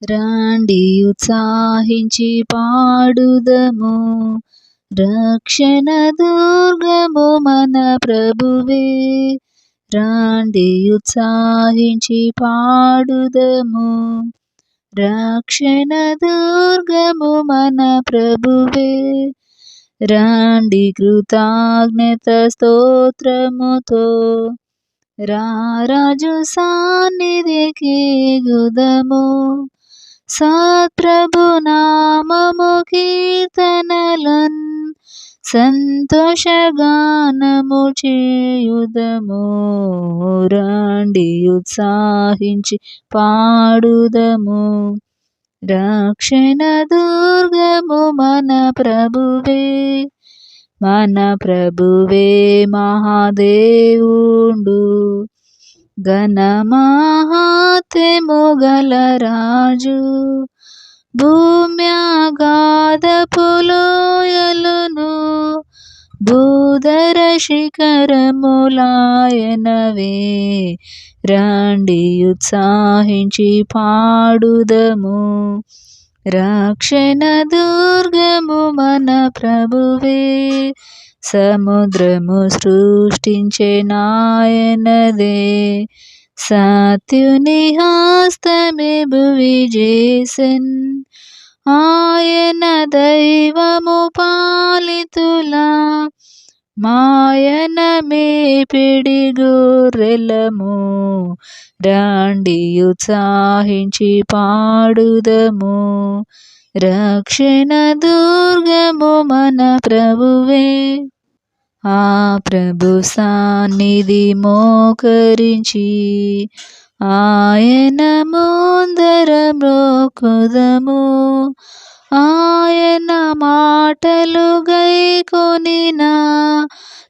రాండి ఉత్సాహించి పాడుదము, రక్షణ దుర్గము మన ప్రభువే. రాండి ఉత్సాహించి పాడుదము, రక్షణ దుర్గము మన ప్రభువే. రాండి కృతజ్ఞత స్తోత్రముతో, రారాజు సన్నిధికి గుదము. సత్ప్రభు నామము కీర్తనలన్ సంతోషగానము చేయుదము. రాండి ఉత్సాహించి పాడుదము, రక్షణ దుర్గము మన ప్రభువే. మన ప్రభువే మహాదేవుండు, ఘనమహాత్మ్యము గల రాజు. భూమ్యాగాధపు లోయలును భూధర శిఖరములాయనవే. రాండి ఉత్సాహించి పాడుదము, రక్షణ దుర్గము మన ప్రభువే. సముద్రము సృష్టించే నాయనదే, సత్యుని హస్తమే భువి చేసెన్. ఆయన దైవము పాలితులా, మాయన మేపిడి గొర్రెలము. రాండి ఉత్సాహించి పాడుదము, రక్షణ దుర్గము మన ప్రభువే. ఆ ప్రభు సన్నిధి మోకరించి, ఆయన ముందర మ్రోకుదము. ఆయన మాటలు గైకొనినా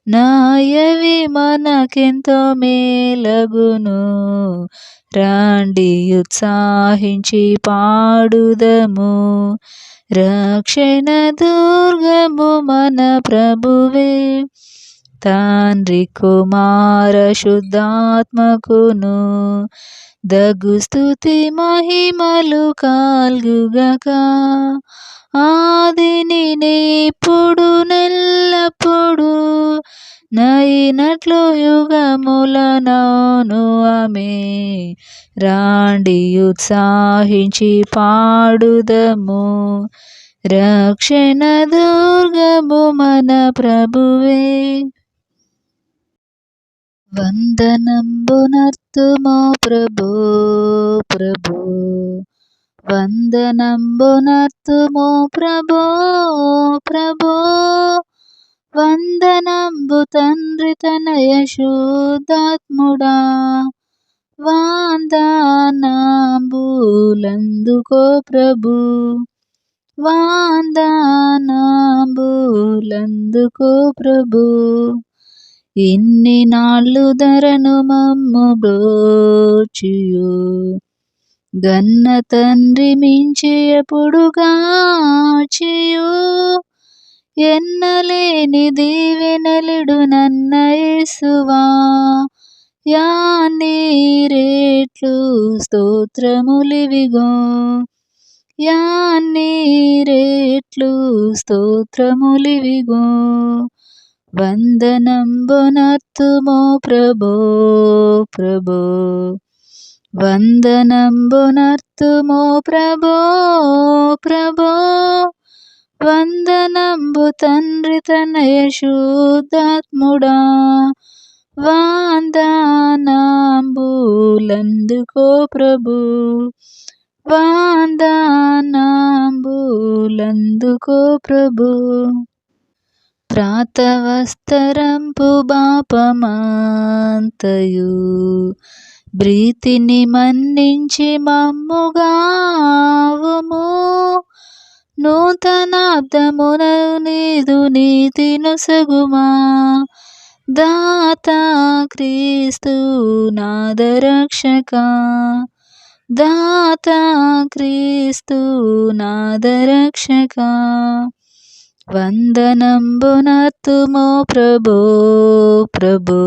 నాయవి మనకెంతో మేలగును. రాండి ఉత్సాహించి పాడుదము, రక్షణ దుర్గము మన ప్రభువే. తండ్రి కుమార శుద్ధాత్మకును దగు స్తుతి మహిమలు కల్గుగాక. ఆదిని ఇప్పుడు నెల్లప్పుడు నైనట్లు యుగములనౌను ఆమె. రాండి ఉత్సాహించి పాడుదము, రక్షణ దుర్గము మన ప్రభువే. వందనంబునర్తుమో ప్రభో ప్రభో, వందనంబునర్తుమో ప్రభో ప్రభో. వందనంబు తండ్రి తనయ శుద్ధాత్ముడా, వందనంబులందుకో ప్రభు, వందనంబులందుకో ప్రభు. ఇన్ని నాళ్ళు ధరను మమ్ము బ్రోచియు, గన్న తండ్రి మించి ఎప్పుడు గాచియు. ఎన్నలేని దీవెనలుడు నన్న యేసువా, యాన్ని రేట్లు స్తోత్రములివిగో, యాన్ని రేట్లు స్తోత్రములివిగో. వందనంబునర్తుమో ప్రభో ప్రభో, వందనంబునర్తుమో ప్రభో ప్రభో. వందనంబు తండ్రి తనయ శుద్ధాత్ముడా, వందనంబులందుకో ప్రభు, వందనంబులందుకో ప్రభు. ప్రాతవస్తరంపు బాపమంతయు ప్రీతిని మన్నించి మమ్ముగావుము. నూతనాబ్దమున నీదు నీతి నొసగుమా, దాతా క్రీస్తు నాదరక్షక, దాతా క్రీస్తు నాదరక్షక. వందనంబునర్తుమో ప్రభో ప్రభో,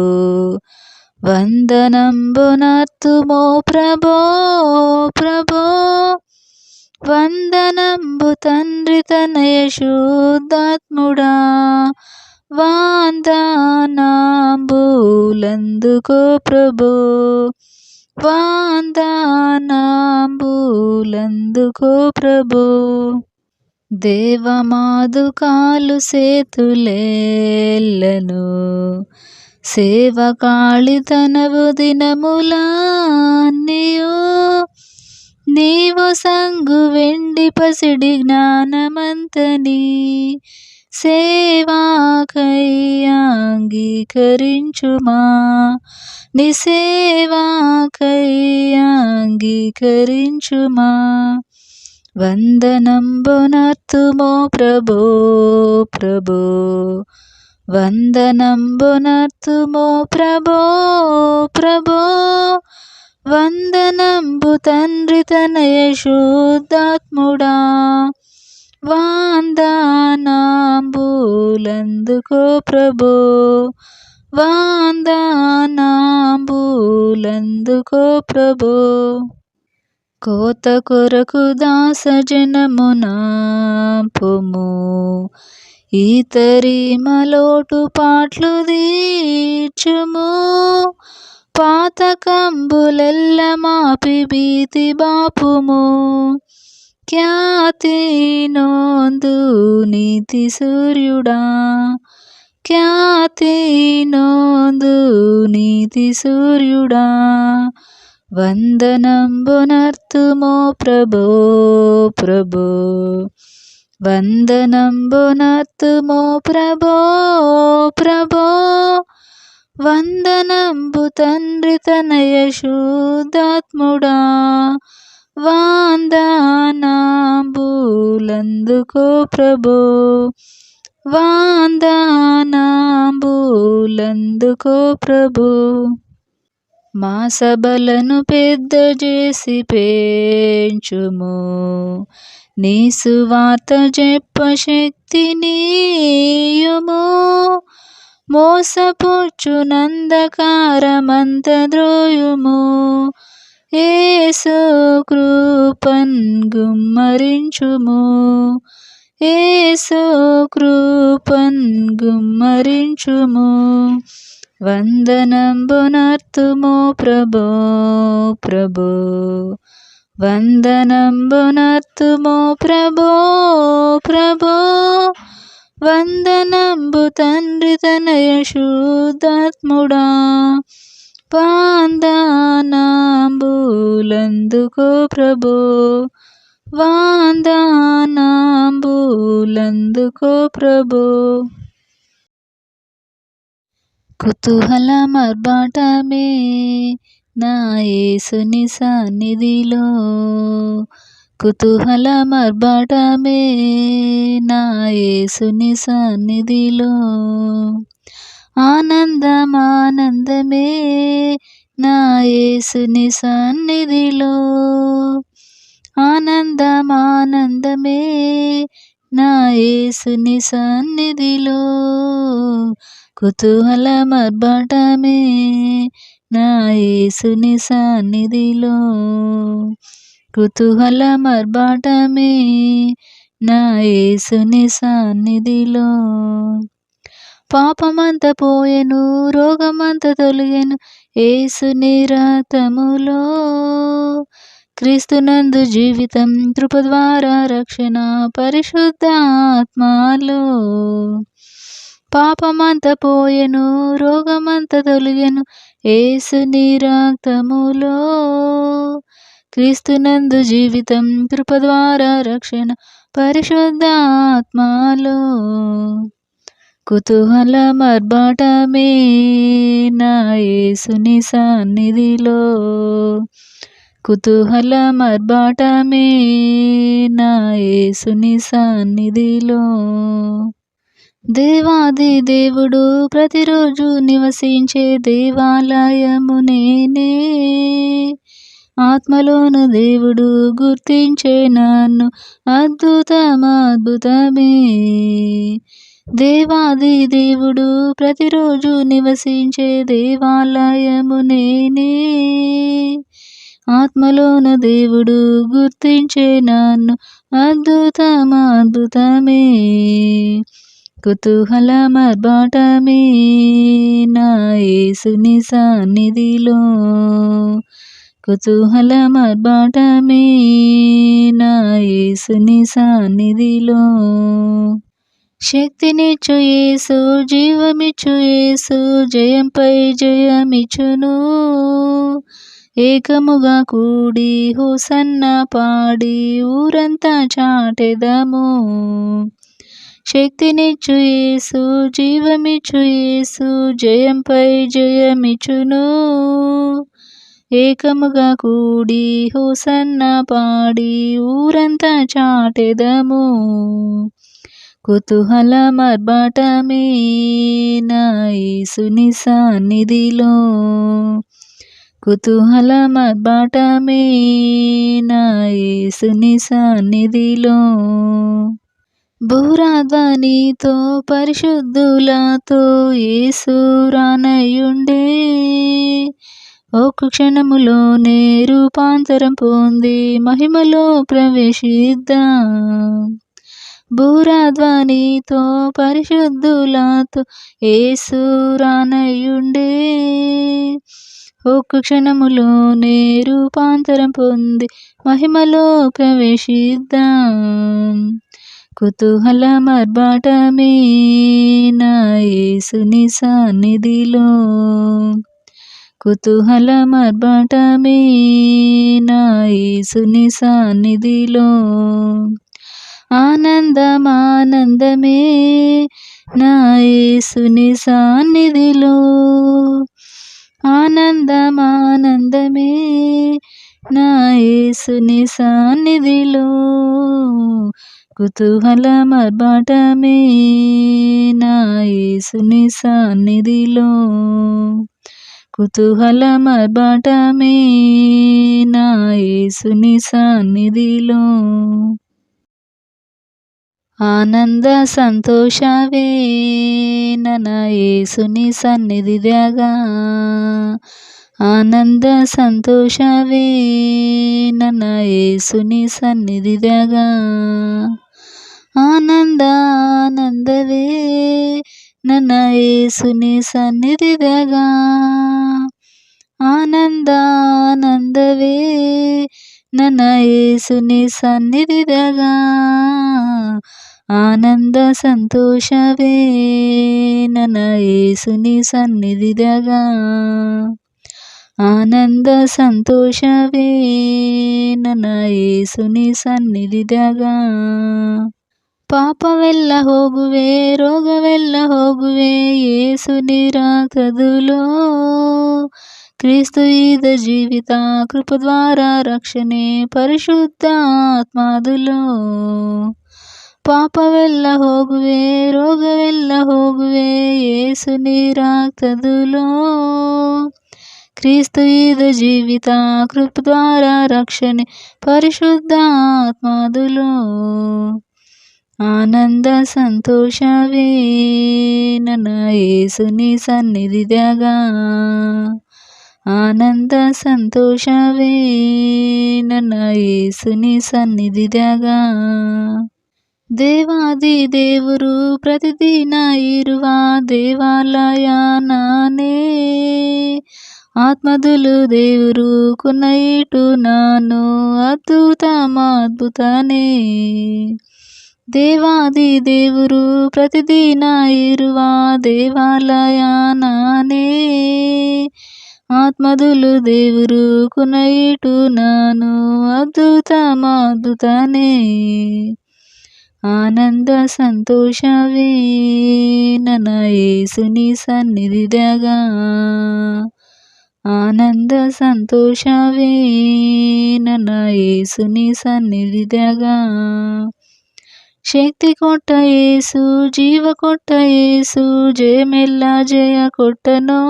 వందనంబునర్తుమో ప్రభో ప్రభో. వందనంబు తండ్రి తనయ శుద్ధాత్ముడా, వందనాంబులందుకో ప్రభో, వందనాంబులందుకో ప్రభో. దేవమాదుకాలు సేతులేళ్ళను సేవకాళితనవు దినములన్నీయు, నీవు సంగు వెండి పసిడి జ్ఞానమంతని సేవాకై అంగీకరించుమా, నీ సేవాకై అంగీకరించుమా. వందనంబునర్తుమో ప్రభో ప్రభో, వందనంబునర్తుమో ప్రభో ప్రభో, వందనంబు తండ్రి తనయ శుద్ధాత్ముడా, వందనాంబులందుకో ప్రభో, వందనాంబులందుకో ప్రభో. కోత కొరకు దాసజనమునాపుము, ఈతరి మలోటు పాట్లు దీర్చుము, పాతకంబులెల్ల మాపి భీతి బాపుము, ఖ్యాతి నోందు నీతి సూర్యుడా, ఖ్యాతి నోందు నీతి సూర్యుడా. వందనంబునర్తుమో ప్రభో ప్రభో, వందనంబునర్తుమో ప్రభో ప్రభో, వందనంబు తండ్రి తనయ శుద్ధాత్ముడా, వందనాంబులందుకో ప్రభో, వందనాంబులందుకో ప్రభో. మా సభలను పెద్ద చేసి పెంచుము, నీ సువార్త చెప్ప శక్తినియుము, మోసపుచ్చు నందకారమంత ద్రోయుము, యేసు కృపన్ గుమ్మరించుము, యేసు కృపన్ గుమ్మరించుము. వందనంబునర్తుమో ప్రభో ప్రభో, వందనంబునర్తుమో ప్రభో ప్రభో, వందనంబు తండ్రి తనయ శుద్ధాత్ముడా, వందనాంబులందుకో ప్రభో, వందనాంబులందుకో ప్రభో. కుతూహలమర్బాటమే నా యేసుని సన్నిధిలో, కుతూహలమర్బాటమే నా యేసుని సన్నిధిలో, ఆనందమానందమే నా యేసుని సన్నిధిలో, ఆనందమానందమే నా యేసుని సన్నిధిలో, కుతూహలమర్బాటమే నా యేసుని సన్నిధిలో, కుతూహలమర్బాటమే నా యేసుని సన్నిధిలో. పాపమంత పోయెను, రోగమంత తొలగెను యేసుని రక్తములో, క్రీస్తునందు జీవితం, కృప ద్వారా రక్షణ, పరిశుద్ధాత్మలో. పాపమంత పోయెను, రోగమంత తొలగెను యేసుని రక్తములో, క్రీస్తునందు జీవితం, కృప ద్వారా రక్షణ, పరిశుద్ధాత్మలో. కుతూహలమర్బాటమే నా యేసుని సన్నిధిలో, కుతూహలమర్బాటమే నా యేసుని సన్నిధిలో. దేవాది దేవుడు ప్రతిరోజు నివసించే దేవాలయము నేనే, ఆత్మలోను దేవుడు గుర్తించే నన్ను అద్భుతమే. దేవాది దేవుడు ప్రతిరోజు నివసించే దేవాలయము నేనే, ఆత్మలోన దేవుడు గుర్తించే నన్ను, అద్భుతమే కుతూహలమర్బాటమే నా యేసుని సన్నిధిలో, కుతూహలమర్బాటమే నా యేసుని సన్నిధిలో. శక్తినిచ్చు యేసు, జీవమిచ్చు యేసు, జయంపై జయమిచ్చును. ఏకముగా కూడి హోసన్న పాడి ఊరంతా చాటెదము. శక్తినిచ్చు యేసు, జీవమిచ్చు యేసు, జయంపై జయమిచ్చును. ఏకముగా కూడి హోసన్న పాడి ఊరంతా చాటెదము. కుతూహలమర్బాటమే నా యేసుని సన్నిధిలో, కుతూహలమర్బాటమే నా యేసుని సన్నిధిలో. బూరాధ్వనితో పరిశుద్ధులతో యేసు రానయ్యుండే, ఒక్క క్షణములోనే రూపాంతరం పొంది మహిమలో ప్రవేశిద్దాం. బూరాధ్వనితో పరిశుద్ధులతో యేసు రానయ్యుండే, ఒక్క క్షణములోనే రూపాంతరం పొంది మహిమలో ప్రవేశిద్దాం. కుతూహలమర్బాటమే నా యేసుని సన్నిధిలో, కుతూహలమర్బాటమే నా యేసుని సన్నిధిలో. ఆనందమే నా యేసుని సన్నిధిలో, ఆనందమే నా యేసుని సన్నిధిలో. కుతూహలమర్బాటమే నా యేసుని సన్నిధిలో, కుతూహలమర్బాటమే నా యేసుని సన్నిధిలో. ఆనంద సంతోషవే ನನ್ನ యేసుని సన్నిధిದಾಗ, ఆనంద సంతోషవే ನನ್ನ యేసుని సన్నిధిದಾಗ. ఆనందవే ನನ್ನ యేసుని సన్నిధిದಾಗ, ఆనందవే ನನ್ನ యేసుని సన్నిధిದಾಗ. ఆనంద సంతోషవే ನನ್ನ యేసుని సన్నిధిದಾಗ, ఆనంద సంతోషవే ನನ್ನ యేసుని ಸನ್ನಿಧಿದಾಗ. ಪಾಪವೆಲ್ಲ ಹೋಗುವೆ, ರೋಗವೆಲ್ಲ ಹೋಗುವೆ, ಯೇಸುನಿ ರಕ್ತದಲ್ಲೋ. ಕ್ರಿಸ್ತು ಇದ ಜೀವಿತ ಕೃಪ ದ್ವಾರ ರಕ್ಷಣೆ ಪರಿಶುದ್ಧ ಆತ್ಮದಲ್ಲೋ. ಪಾಪವೆಲ್ಲ ಹೋಗುವೆ, ರೋಗವೆಲ್ಲ ಹೋಗುವೆ, ಯೇಸುನಿ ರಕ್ತದಲ್ಲೋ. ಕ್ರಿಸ್ತು ಇದ ಜೀವಿತ ಕೃಪ ದ್ವಾರ ರಕ್ಷಣೆ ಪರಿಶುದ್ಧ ಆತ್ಮದಲ್ಲೋ. ಆನಂದ ಸಂತೋಷವೇ ನನ್ನ యేసుని సన్నిధిದಾಗ, ಆನಂದ ಸಂತೋಷವೇ ನನ್ನ యేసుని ಸನ್ನಿಧಿದಾಗ. ದೇವಾದಿ ದೇವರು ಪ್ರತಿದಿನ ಇರುವ ದೇವಾಲಯ ನಾನೇ, ಆತ್ಮದುಲು ದೇವರು ಕುನೈಟು ನಾನು ಅದ್ಭುತನೇ. ದೇವಾದಿ ದೇವರು ಪ್ರತಿದಿನ ಇರುವ ದೇವಾಲಯ ನಾನೇ, ಆತ್ಮದುಲು ದೇವರು ಕುನೈಟು ನಾನು ಅದ್ಭುತನೇ. ಆನಂದ ಸಂತೋಷವೇ ನನ್ನ యేసుని సన్నిధిದಾಗ, ಆನಂದ ಸಂತೋಷವೇ ನನ್ನ యేసుని ಸನ್ನಿಧಿದಾಗ. ಶಕ್ತಿ ಕೊಟ್ಟ యేసు, ಜೀವ ಕೊಟ್ಟ యేసు, ಜಯಮೆಲ್ಲ ಜಯ ಕೊಟ್ಟನೋ.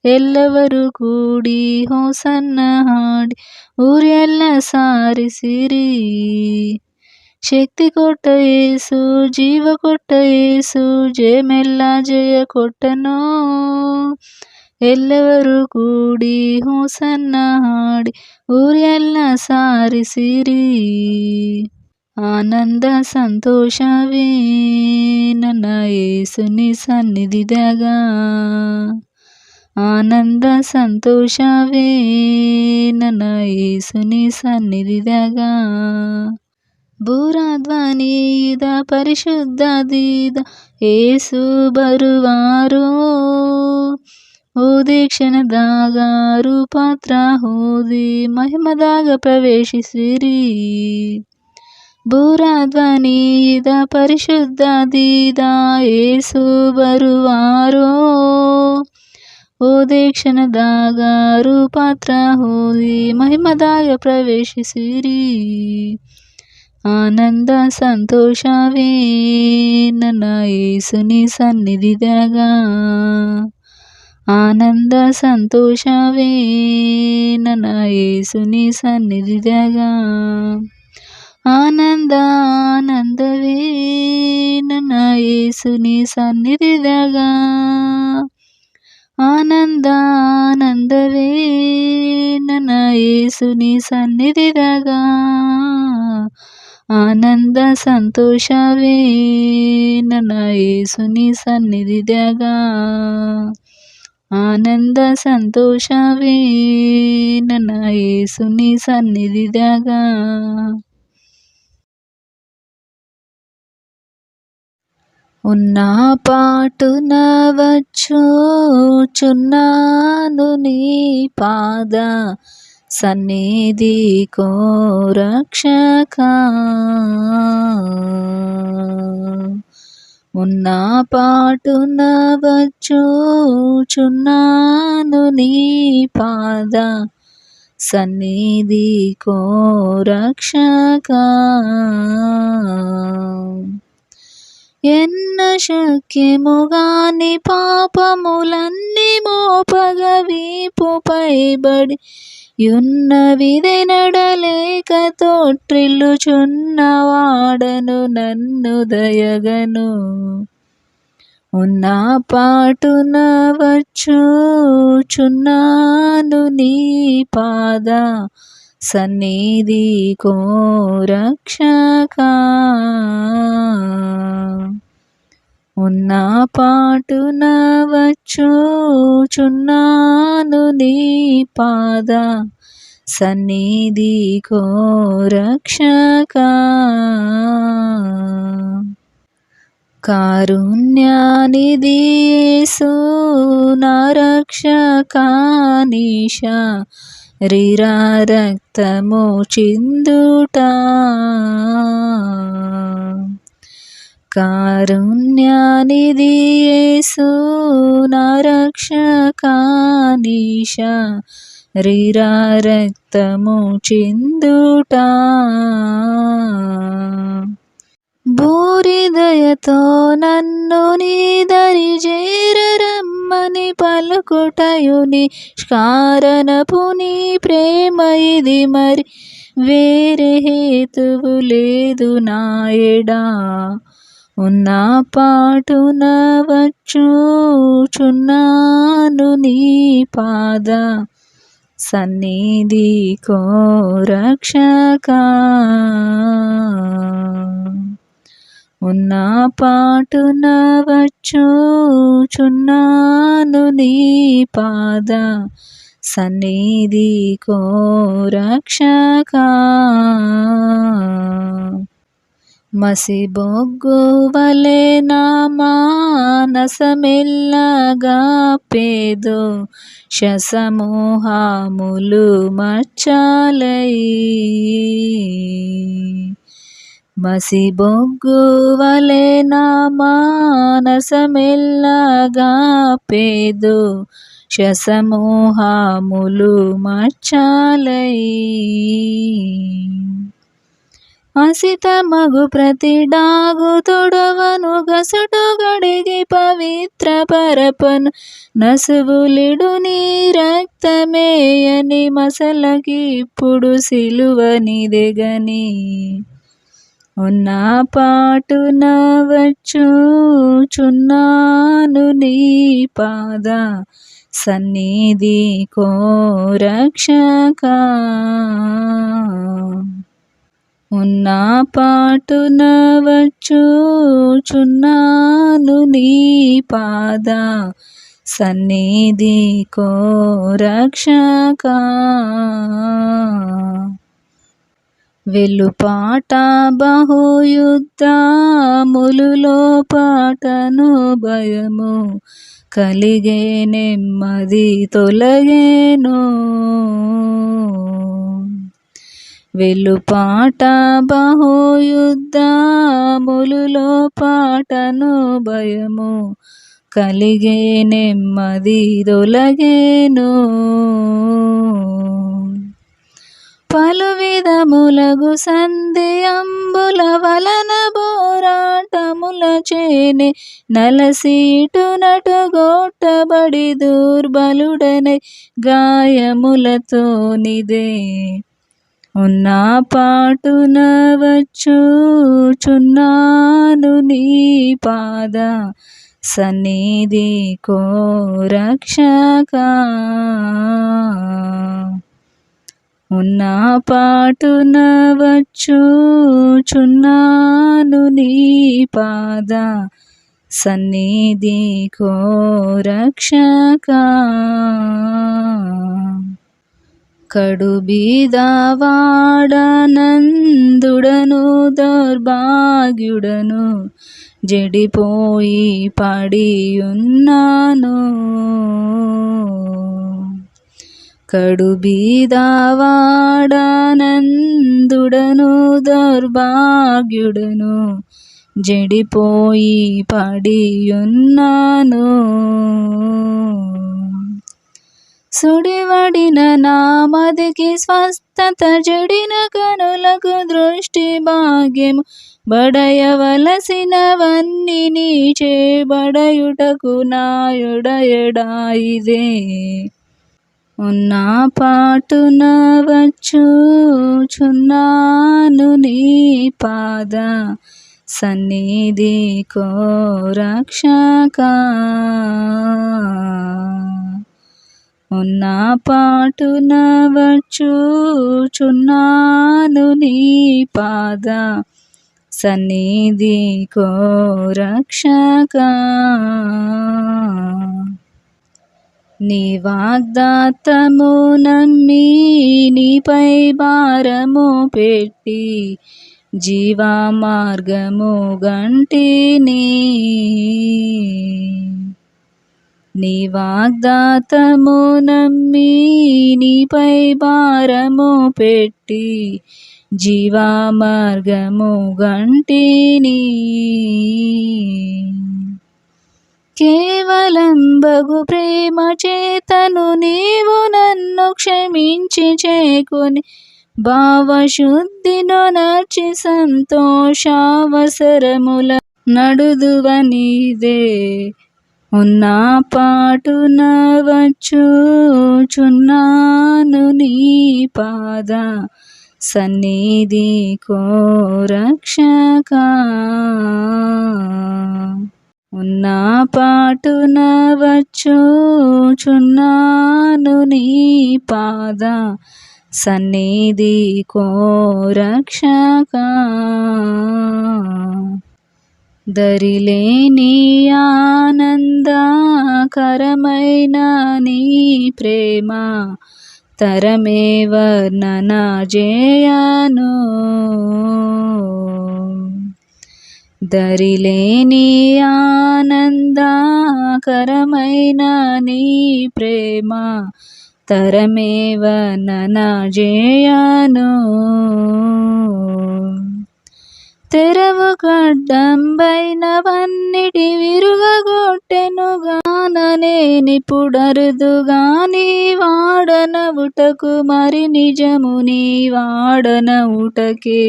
ಎಲ್ಲವರು ಕೂಡಿ ಹೋಸನ್ನ ಹಾಡಿ ಊರೆಲ್ಲ ಸಾರಿಸಿರಿ. ಶಕ್ತಿ ಕೊಟ್ಟ యేసు, ಜೀವ ಕೊಟ್ಟ యేసు, ಜಯಮೆಲ್ಲ ಜಯ ಕೊಟ್ಟನೋ. ಎಲ್ಲವರು ಕೂಡಿ ಹೋಸನ್ನ ಹಾಡಿ ಊರೆಲ್ಲ ಸಾರಿಸಿರಿ. ಆನಂದ ಸಂತೋಷವೇ ನನ್ನ ಯೇಸುನಿ ಸನ್ನಿಧಿದಾಗ, ಆನಂದ ಸಂತೋಷವೇ ನನ್ನ ಯೇಸುನಿ ಸನ್ನಿಧಿದಾಗ. ಭೂರಧ್ವನಿದ ಪರಿಶುದ್ಧದಿದ ಯೇಸು ಬರುವಾರೋ, ಓದಿ ಕ್ಷಣದಾಗ ರೂಪಾತ್ರ ಓದಿ ಮಹಿಮದಾಗ ಪ್ರವೇಶಿಸಿರಿ. ಭೂರಧ್ವನಿದ ಪರಿಶುದ್ಧದಿದ ಯೇಸು ಬರುವಾರೋ, ಓದಿ ಕ್ಷಣದಾಗ ರೂಪಾತ್ರ ಓದಿ ಮಹಿಮದಾಗ ಪ್ರವೇಶಿಸಿರಿ. ಆನಂದ ಸಂತೋಷವೇ ನನ್ನ ಯೇಸುನಿ ಸನ್ನಿಧಿದಾಗ, ಆನಂದ ಸಂತೋಷವೇ ನನ್ನ ಯೇಸುನಿ ಸನ್ನಿಧಿದಾಗ. ಆನಂದ ಆನಂದವೇ ನನ್ನ ಯೇಸುನಿ ಸನ್ನಿಧಿದಾಗ, ಆನಂದ ಆನಂದವೇ ನನ್ನ ಯೇಸುನಿ ಸನ್ನಿಧಿದಾಗ. ಆನಂದ ಸಂತೋಷವೇ ನನ್ನ ಯೇಸುನಿ ಸನ್ನಿಧಿದಾಗ, ಆನಂದ ಸಂತೋಷವೇ ನನ್ನ ಯೇಸುನಿ సన్నిధిದಾಗ. ఉన్న పాటున వచ్చుచున్నాను నీ పాద సన్నిధికో రక్షకా. ఉన్న పాటున వచ్చుచున్నాను నీ పాద సన్నిధికో రక్షకా. ఎన్న శక్యముగాని పాపములన్నీ మోపగ వీపుపై బడి యున్నవిదెనడలేక తోట్రిల్లుచున్నవాడను నన్ను దయగను. ఉన్న పాటున వచ్చుచున్నాను నీ పాద సన్నిధికో రక్షకా. ఉన్న పాటున వచ్చుచున్నాను నీ పాద సన్నిధికో రక్షకా. కారుణ్యానిధి యేసు నా రక్షకా, నీ శరీర రక్తము చిందుట. కారుణ్యానిధి యేసు నా రక్షకా, నీ శరీర రక్తము చిందుట. భూరిదయతో నన్ను నీ దరి చేరరమ్మని పలుకుటయు నిష్కారణపు నీ ప్రేమ ఇది, మరి వేరే హేతువు లేదు నాయడా. ఉన్న పాటున వచ్చుచున్నాను నీ పాద సన్నిధికో రక్షకా. ఉన్న పాటున వచ్చుచున్నాను నీ పాద సన్నిధికో రక్షకా. మసిబొగ్గు వలె నా మానసమెల్లగా పేదో శసమోహములు మచ్చలై. మసిబొగ్గు వలె నా మానసమెల్లగా పేదో శసమోహములు మచ్చలై. అసితమగు ప్రతి డాగు తొడవను గసటు గడిగి పవిత్ర పరపను నసువులిడు నీ రక్తమేయని మసలకి ఇప్పుడు సిలువనిదెగని. ఉన్న పాటున వచ్చుచున్నాను నీ పాద సన్నిధి కో రక్షక. ఉన్న పాటున వచ్చుచున్నాను నీ పాద సన్నిధి కో రక్షక. వెలుపాట బహుయుద్ధములులో పాటను భయము కలిగే నెమ్మది తొలగేను. వెలుపాట బహుయుద్ధములులో పాటను భయము కలిగే నెమ్మది తొలగేను. పలు విధములగు సందేహంబుల వలన పోరాటముల చేనే నలసీటునటు గొట్టబడి దుర్బలుడనై గాయములతో నిదే ఉన్న పాటున వచ్చుచున్నాను నీ పాద సన్నిధి కో రక్షక. ఉన్న పాటున వచ్చుచున్నాను నీ పాద సన్నిధి కో రక్షక. కడు బీదవాడనందుడను దౌర్భాగ్యుడను జడిపోయి పడియున్నాను. కడు బీదవాడనందుడను దౌర్భాగ్యుడను జడిపోయి పడియున్నాను. సుడివడిన నా మదికి స్వస్థత జడిన కనులకు దృష్టి భాగ్యము బడయవలసినవన్నీ నీ చేబడయుటకు నాయుడయడాయిదే. ఉన్న పాటున వచ్చుచున్నాను నీ పాద సన్నిధి కో రక్షక. ఉన్న పాటున వచ్చుచున్నాను నీ పాద సన్నిధి కో రక్షక. నీ వాగ్దాతము నమ్మి నీపై భారము పెట్టి జీవా మార్గము గంటిని. నీ వాగ్దాతము నమ్మి నీపై భారము పెట్టి జీవా మార్గము గంటిని. కేవలం బగు ప్రేమ చేతను నీవు నన్ను క్షమించి చేకొని భావశుద్ధిలో నర్చి సంతోషావసరముల నడుదువనిదే. ఉన్న పాటున వచ్చుచున్నాను నీ పాద సన్నిధి కో రక్షక. ఉన్న పాటున వచ్చుచున్నాను నీ పాద సన్నిధి కో రక్షక. దరిలేని ఆనందకరమైన నీ ప్రేమ తరమే వర్ణన చేయను. దరిలేని ఆనందకరమైన నీ ప్రేమ తరమే వర్ణన చేయను. తెరవు గడ్డంబైనవన్నిటి విరుగగొట్టెనుగాననేనిపుడరుదుగాని వాడనవుటకు మరి నిజము నీ వాడనవుటకే.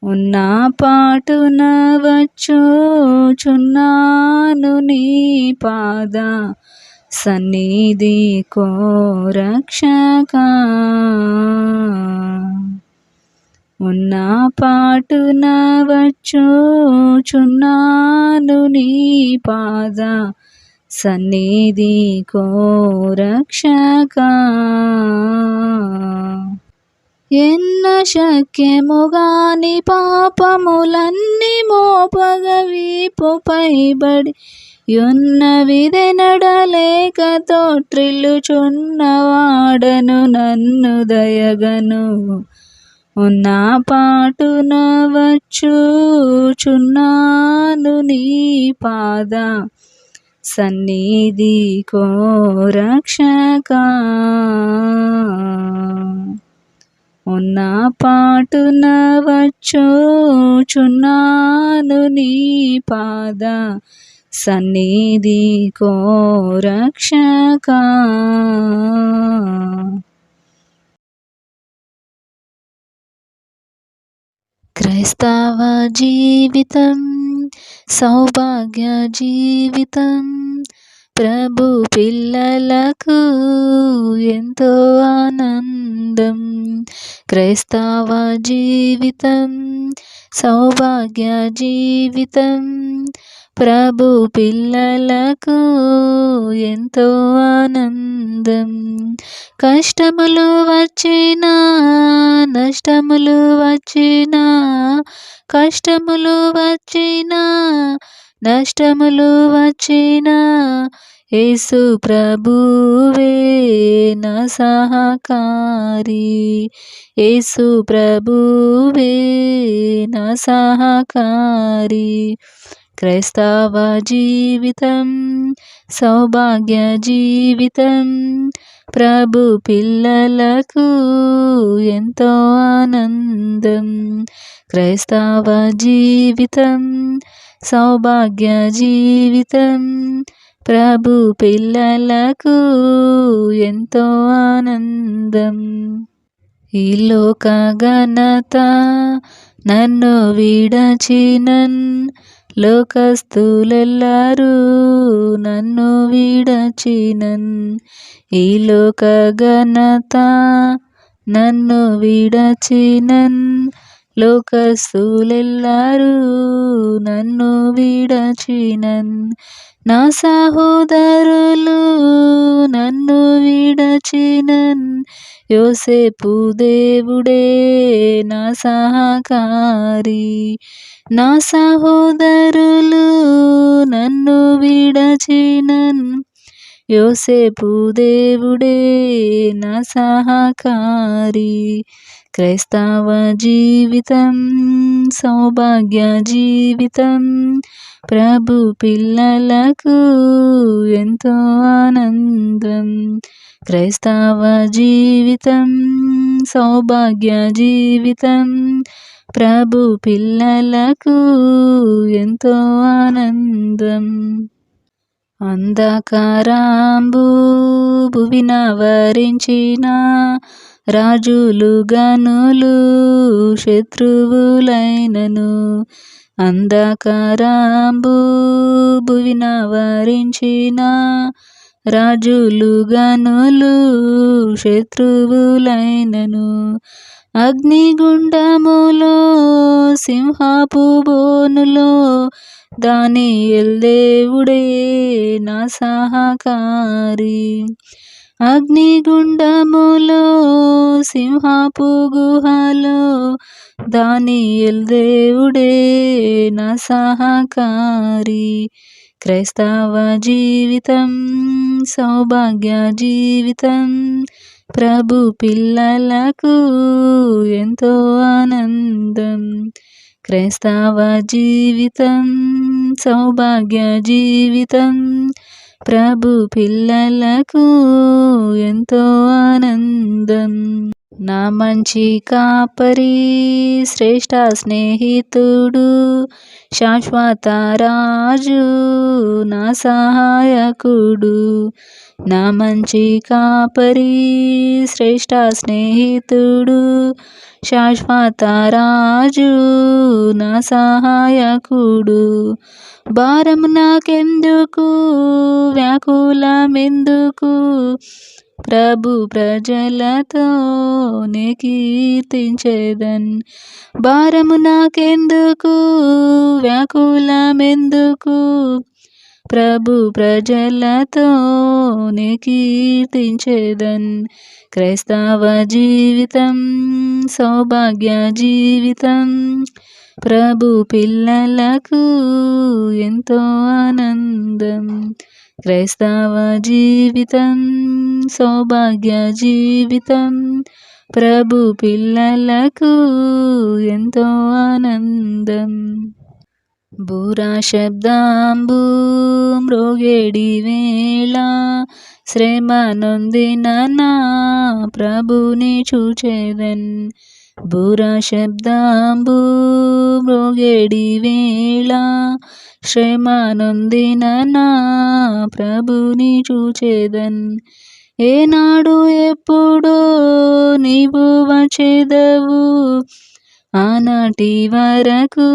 ఉన్న పాటున వచ్చుచున్నాను నీ పాద సన్నిధి కో రక్షక. ఉన్న పాటున వచ్చుచున్నాను నీ పాద సన్నిధి కోరక్షకా. ఎన్న శక్యముగాని పాపములన్నీ మోపగ వీపుపైబడి యున్న విధెనడలేక తొట్రిల్లుచున్నవాడను నన్ను దయగను. ఉన్న పాటున వచ్చుచున్నాను నీ పాద సన్నిధి కోరక్షకా. ఉన్న పాటున వచ్చుచున్నాను నీ పాద సన్నిధి కోరక్షకా. క్రైస్తవ జీవితం సౌభాగ్య జీవితం. ప్రభు పిల్లలకు ఎంతో ఆనందం. క్రైస్తవ జీవితం సౌభాగ్య జీవితం. ప్రభు పిల్లలకు ఎంతో ఆనందం. కష్టములు వచ్చినా నష్టములు వచ్చినా, కష్టములు వచ్చినా నష్టములు వచ్చినా, యేసు ప్రభువే నా సహకారి. యేసు ప్రభువే నా సహకారి. క్రైస్తవ జీవితం సౌభాగ్య జీవితం. ప్రభు పిల్లలకు ఎంతో ఆనందం. క్రైస్తవ జీవితం సౌభాగ్య జీవితం. ప్రభు పిల్లలకు ఎంతో ఆనందం. ఈ లోక ఘనత నన్ను విడచినన్, లోకస్తులెల్లరూ నన్ను విడచినన్. ఈ లోక ఘనత నన్ను విడచినన్, లోకస్తులెల్లరూ నన్ను విడచినన్. నా సహోదరులు నన్ను విడచినన్, యోసేపు దేవుడే నా సహకారి. నా సహోదరులు నన్ను విడచినన్, యోసేపు దేవుడే నా సహకారి. క్రైస్తవ జీవితం సౌభాగ్య జీవితం. ప్రభు పిల్లలకు ఎంతో ఆనందం. క్రైస్తవ జీవితం సౌభాగ్య జీవితం. ప్రభు పిల్లలకు ఎంతో ఆనందం. అంధకారంబు భువిన వరించిన, రాజులు గనులు శత్రువులైనను. అంధకారంబు భువిన వరించిన, రాజులు గనులు శత్రువులైనను. అగ్నిగుండములో సింహపు బోనులో దానియేలు దేవుడే నా సహకారి. అగ్నిగుండములో సింహపు గుహలో దానియేలు దేవుడే నా సహకారి. క్రైస్తవ జీవితం సౌభాగ్య జీవితం. ప్రభు పిల్లలకు ఎంతో ఆనందం. క్రైస్తవ జీవితం సౌభాగ్య జీవితం. ప్రభు పిల్లలకు ఎంతో ఆనందం. నా మంచి కాపరి, శ్రేష్ఠ స్నేహితుడు, శాశ్వత రాజు, నా సహాయకుడు. నా మంచి కాపరి, శ్రేష్ఠ స్నేహితుడు, శాశ్వత రాజు, నా సహాయకుడు. భారం నాకెందుకు, వ్యాకులమెందుకు, ప్రభు ప్రజలతో నే కీర్తించెదన్. భారము నాకెందుకు, వ్యాకులమెందుకు, ప్రభు ప్రజలతో నే కీర్తించేదన్. క్రైస్తవ జీవితం సౌభాగ్య జీవితం, ప్రభు పిల్లలకు ఎంతో ఆనందం. క్రైస్తవ జీవితం సౌభాగ్య జీవితం, ప్రభు పిల్లలకు ఎంతో ఆనందం. బూరా శబ్దాంబు మ్రోగేడి వేళ, శ్రమ నొందిన నా ప్రభుని చూచెదన్. బూరా శబ్దాంబు మ్రోగేడి వేళ, శ్రమ నొందిన నా ప్రభుని చూచెదన్. ఏనాడు ఎప్పుడో నీవు వచ్చెదవు, ఆనాటి వరకు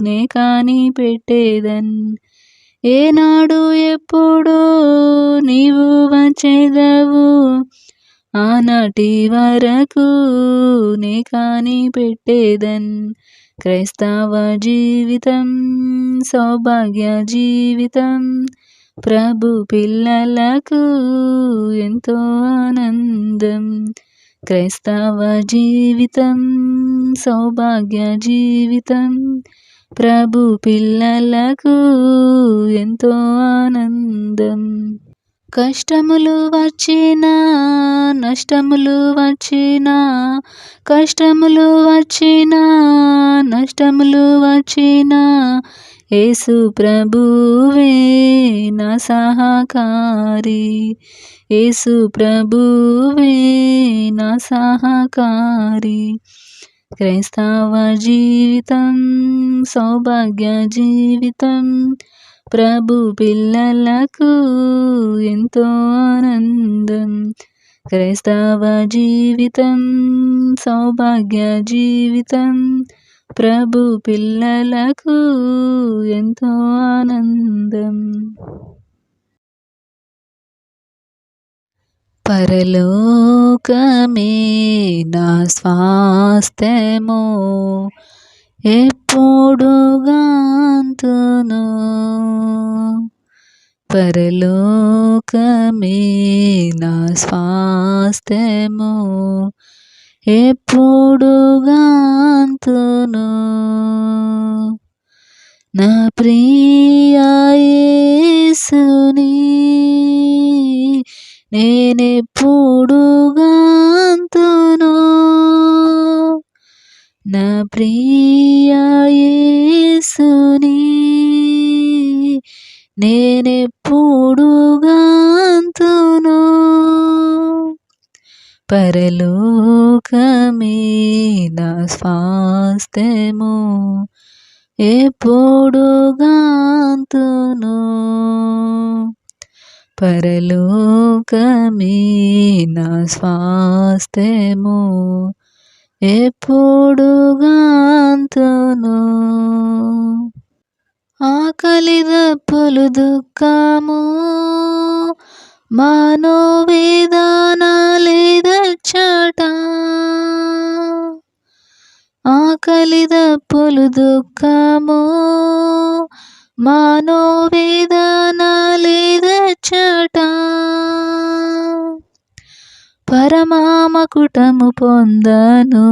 నే కాని పెట్టేదన్. ఏనాడు ఎప్పుడో నీవు వచ్చెదవు, ఆనాటి వరకు నే కాని పెట్టేదన్. క్రైస్తవ జీవితం సౌభాగ్య జీవితం, ప్రభు పిల్లలకు ఎంతో ఆనందం. క్రైస్తవ జీవితం సౌభాగ్య జీవితం, ప్రభు పిల్లలకు ఎంతో ఆనందం. కష్టములు వచ్చినా నష్టములు వచ్చినా, కష్టములు వచ్చినా నష్టములు వచ్చినా, యేసు ప్రభువే నా సహకారి. యేసు ప్రభువే నా సహకారి. క్రైస్తవ జీవితం సౌభాగ్య జీవితం, ప్రభు పిల్లలకు ఎంతో ఆనందం. క్రైస్తవ జీవితం సౌభాగ్య జీవితం, ప్రభు పిల్లలకు ఎంతో ఆనందం. పరలోకమే నా స్వాస్థ్యము, ఎప్పుడు గాంతును. పరలోకమే నా స్వాస్థ్యము, ఎప్పుడు గాంతును. నా ప్రియ యేసుని నేనెప్పుడు గాంతును. నా ప్రియ యేసుని నేనెప్పుడు గాంతును. పరలోకమే నా స్వాస్థ్యము, ఎప్పుడు గాంతును. పరలోకమే నా స్వాస్థ్యము, ఎప్పుడు గాంతును. ఆకలి దప్పులు దుఃఖము మనోవేదన లేదచ్చట. ఆకలి దప్పులు దుఃఖము మనోవేదన లేదచ్చట. పరమామకుటము పొందను,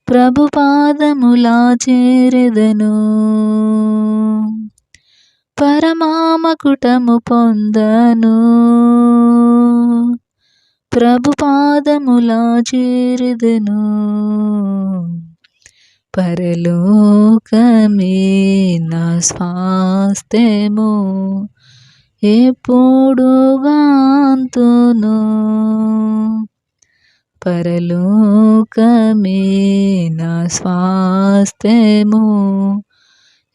ప్రభు పాదములా చేరెదను. పరమామకుటము పొందను, ప్రభు పాదములా చేరెదను. పరలోకమే నా స్వాస్థ్యము, ఎప్పుడు గాంతును. పరలోకమే నా స్వాస్థ్యము,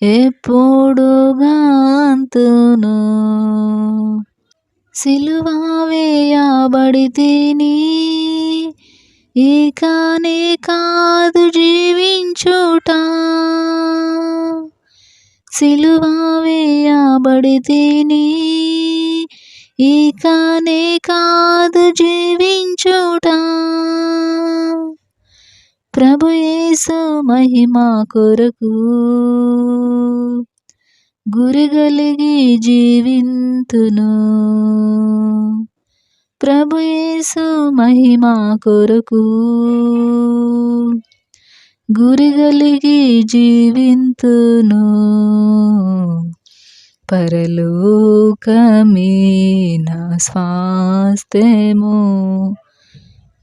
ఎప్పుడు గాంతును. సిలువ వేయబడితిని, ఇకనే కాదు జీవించుట. సిలువ వేయబడితిని, ఇకనే కాదు జీవించుట. ప్రభు యేసు మహిమ కొరకు గురిగలిగి జీవింతును. ప్రభు యేసు మహిమా కొరకు గురిగలిగి జీవింతును. పరలోకమే నా స్వాస్థ్యము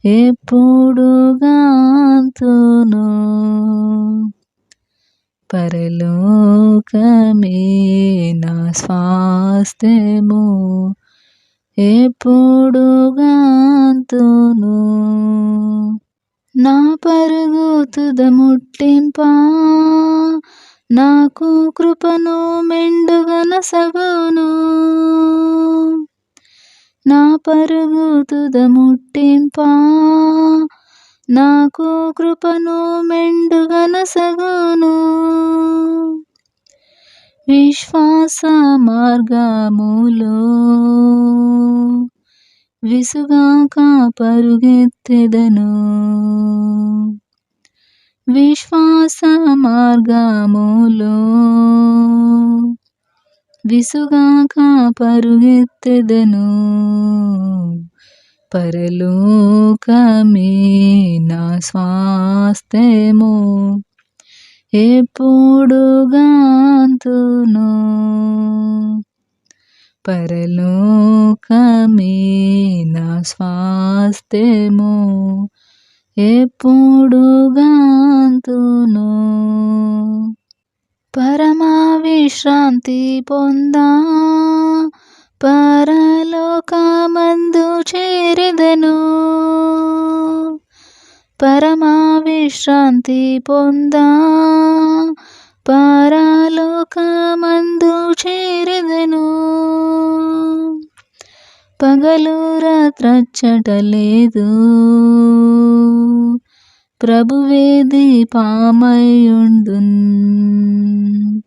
ఎప్పుడు గాంతును. పరలోకమే నా స్వాస్థ్యము ఎప్పుడు గాంతును. నా పరుగు తుదముట్టింపా నాకు కృపను మెండుగనసగును. నా పరుగు తుదముట్టింపా నాకు కృపను మెండుగనసగును. విశ్వాస మార్గములో విసుగాక పరుగెత్తెదను. విశ్వాస మార్గములో విసుగాక పరుగెత్తెదను. పరలోకమే నా స్వాస్థ్యము ఎప్పుడు గాంతును. పరలోకమే నా స్వాస్థ్యము ఎప్పుడు గాంతును. పరమా విశ్రాంతి పొందా పరలోకమందు చేరెదను. పరమా విశ్రాంతి పొందా పరలోకమందు చేరెదను. పగలు రాత్రచ్చటలేదు ప్రభువే దీపమయుండున్.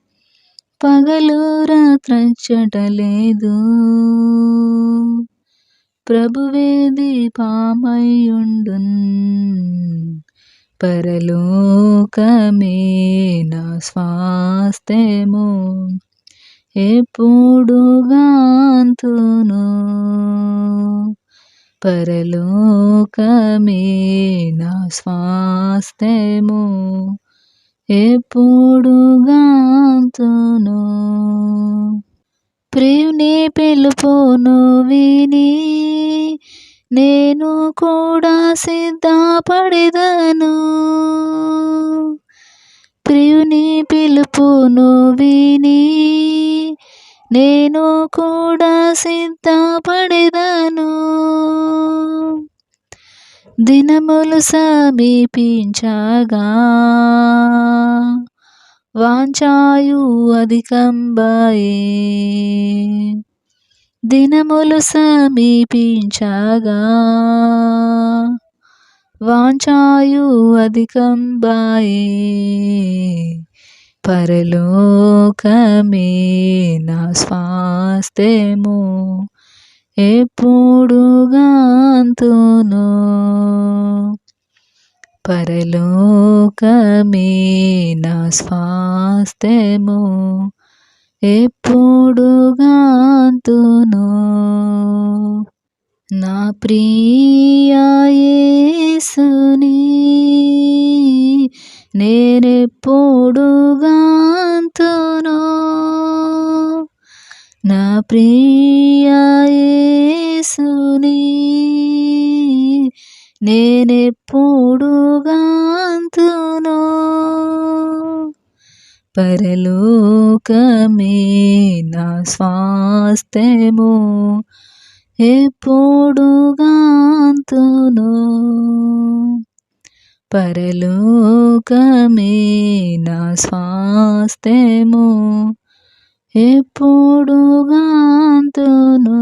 పగలు రాత్రచ్చటలేదు ప్రభువే దీపమయుండున్. పరలోకమే నా స్వాస్థ్యము ఎప్పుడు గాంతును. పరలోకమే నా స్వాస్థ్యము ఎప్పుడు గాంతును. ప్రియుని పిలుపును విని నేను కూడా సిద్ధపడెదను. ప్రియుని పిలుపును విని నేను కూడా సిద్ధపడెదను. దినములు సమీపించగా వాంఛాయు అధికంబాయే. దినములు సమీపించగా వాంఛాయు అధికంబాయే. పరలోకమే నా స్వాస్థ్యము ఎప్పుడు గాంతును. పరలోకమే నా స్వాస్థ్యము ఎప్పుడు గాంతును. నా ప్రియ యేసుని నేనెప్పుడు గాంతును. నా ప్రియ యేసుని నేనెప్పుడు గాంతును. పరలోకమే నా స్వాస్థ్యము ఎప్పుడు గాంతును. పరలోకమే నా స్వాస్థ్యము ఎప్పుడు గాంతును.